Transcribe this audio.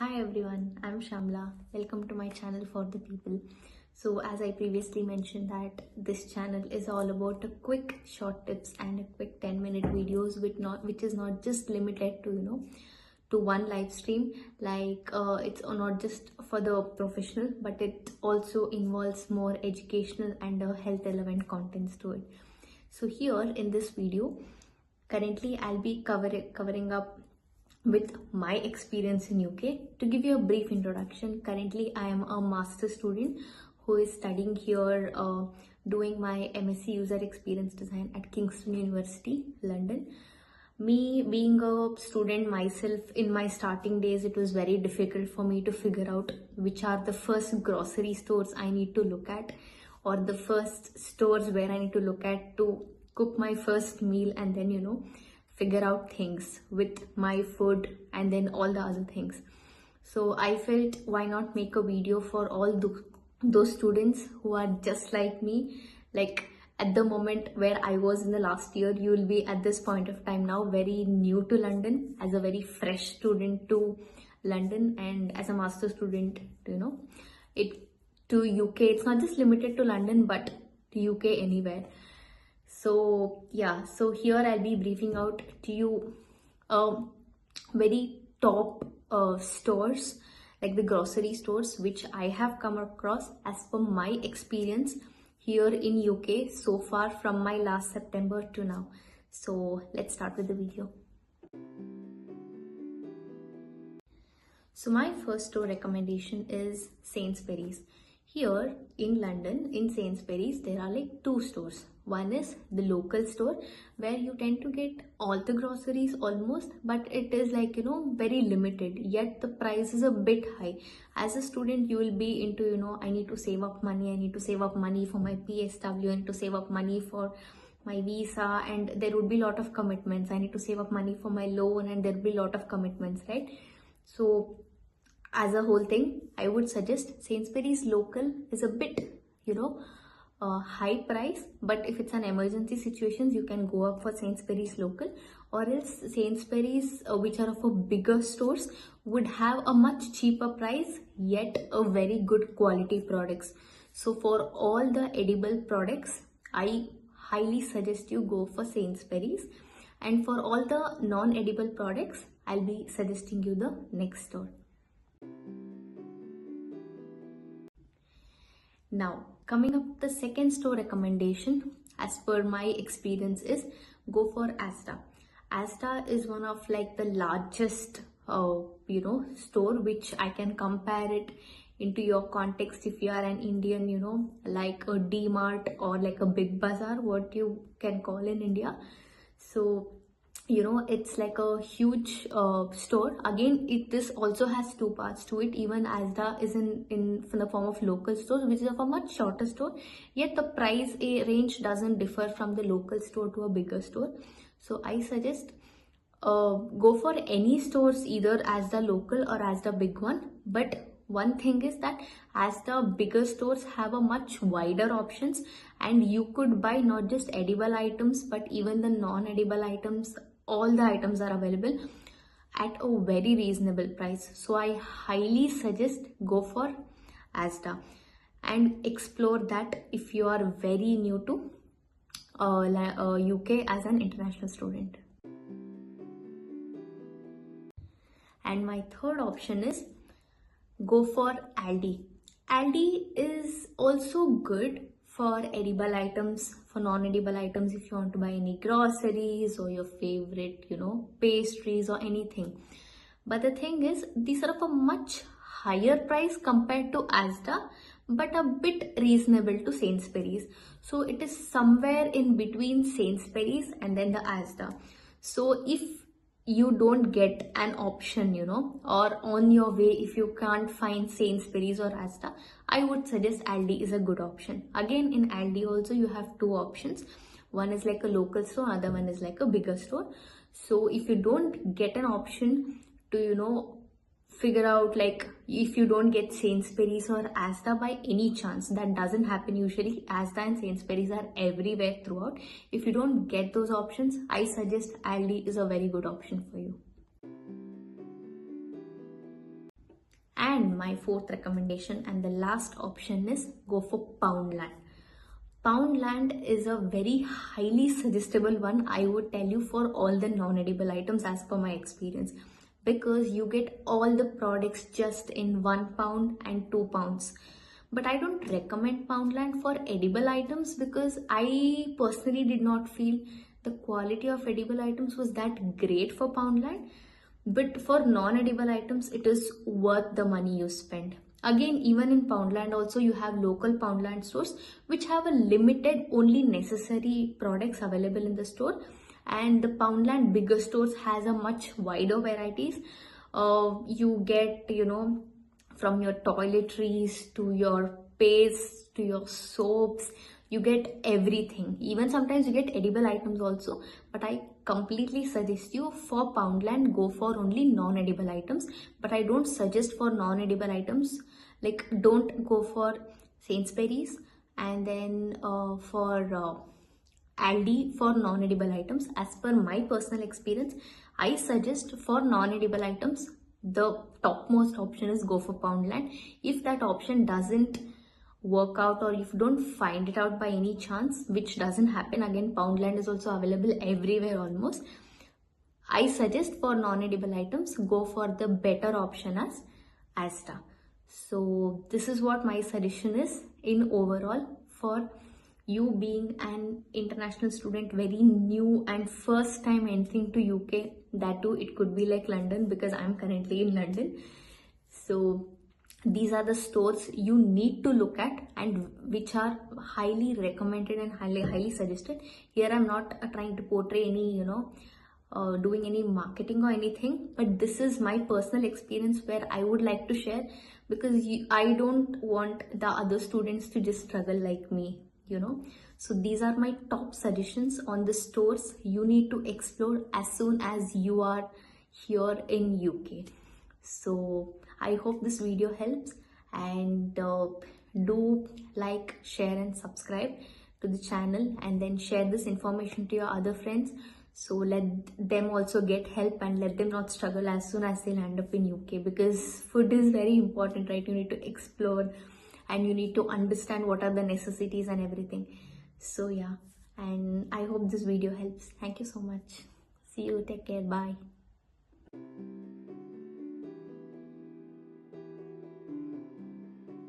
Hi everyone, I'm Shamla. Welcome to my channel for the people. So as I previously mentioned that this channel is all about a quick short tips and a quick 10-minute videos which is not just limited to to one live stream. It's not just for the professional, but it also involves more educational and health relevant contents to it. So here in this video, currently I'll be covering up with my experience in UK. To give you a brief introduction, currently I am a master student who is studying here, doing my MSc User Experience Design at Kingston University, London. Me being a student myself, in my starting days, it was very difficult for me to figure out which are the first grocery stores I need to look at, or the first stores where I need to look at to cook my first meal, and then figure out things with my food and then all the other things. So I felt, why not make a video for all those students who are just like me. Like at the moment where I was in the last year, you will be at this point of time now very new to London, as a very fresh student to London, and as a master student, it to UK. It's not just limited to London, but to UK anywhere. So yeah, so here I'll be briefing out to you very top stores, like the grocery stores, which I have come across as per my experience here in UK so far from my last September to now. So let's start with the video. So my first store recommendation is Sainsbury's. Here in London, in Sainsbury's, there are like two stores. One is the local store, where you tend to get all the groceries almost, but it is like, very limited, yet the price is a bit high. As a student, you will be into, I need to save up money, I need to save up money for my PSW, I need to save up money for my visa, and there would be a lot of commitments. I need to save up money for my loan, and there will be a lot of commitments, right? So as a whole thing, I would suggest Sainsbury's local is a bit, high price, but if it's an emergency situations, you can go up for Sainsbury's local, or else Sainsbury's, which are of a bigger stores, would have a much cheaper price, yet a very good quality products. So for all the edible products, I highly suggest you go for Sainsbury's, and for all the non-edible products, I'll be suggesting you the next store. Now, coming up, the second store recommendation as per my experience is go for Asda. Asda is one of like the largest, store, which I can compare it into your context. If you are an Indian, like a D-Mart or like a Big Bazaar, what you can call in India. So it's like a huge store. Again, this also has two parts to it. Even Asda is in the form of local stores, which is of a much shorter store, yet the price range doesn't differ from the local store to a bigger store. So I suggest go for any stores, either Asda local or Asda big one. But one thing is that Asda bigger stores have a much wider options, and you could buy not just edible items but even the non-edible items. All the items are available at a very reasonable price. So I highly suggest go for Asda and explore that if you are very new to UK as an international student. And my third option is go for Aldi. Aldi is also good for edible items, for non-edible items, if you want to buy any groceries or your favorite, pastries or anything. But the thing is, these are of a much higher price compared to Asda, but a bit reasonable to Sainsbury's. So it is somewhere in between Sainsbury's and then the Asda. So if you don't get an option, or on your way, if you can't find Sainsbury's or Asda, I would suggest Aldi is a good option. Again, in Aldi also you have two options. One is like a local store, other one is like a bigger store. So if you don't get an option to, figure out, like if you don't get Sainsbury's or Asda by any chance, that doesn't happen usually. Asda and Sainsbury's are everywhere throughout. If you don't get those options, I suggest Aldi is a very good option for you. And my fourth recommendation and the last option is go for Poundland. Poundland is a very highly suggestible one, I would tell you, for all the non-edible items as per my experience, because you get all the products just in 1 pound and 2 pounds. But I don't recommend Poundland for edible items because I personally did not feel the quality of edible items was that great for Poundland. But for non-edible items, it is worth the money you spend. Again, even in Poundland also, you have local Poundland stores which have a limited, only necessary products available in the store. And the Poundland bigger stores has a much wider varieties. You get, from your toiletries to your paste to your soaps, you get everything. Even sometimes you get edible items also, but I completely suggest you for Poundland go for only non-edible items. But I don't suggest for non-edible items, like don't go for Sainsbury's, and then for Aldi for non-edible items. As per my personal experience, I suggest for non-edible items, the topmost option is go for Poundland. If that option doesn't work out, or if you don't find it out by any chance, which doesn't happen, again Poundland is also available everywhere almost, I suggest for non-edible items go for the better option as Asta. So this is what my suggestion is in overall for you being an international student, very new and first time entering to UK. That too, it could be like London because I'm currently in London. So these are the stores you need to look at and which are highly recommended and highly suggested. Here I'm not trying to portray any, doing any marketing or anything, but this is my personal experience where I would like to share, because I don't want the other students to just struggle like me. So these are my top suggestions on the stores you need to explore as soon as you are here in UK. So I hope this video helps, and do like, share and subscribe to the channel, and then share this information to your other friends, so let them also get help and let them not struggle as soon as they land up in UK, because food is very important, right? You need to explore and you need to understand what are the necessities and everything. So yeah, and I hope this video helps. Thank you so much. See you, take care, bye.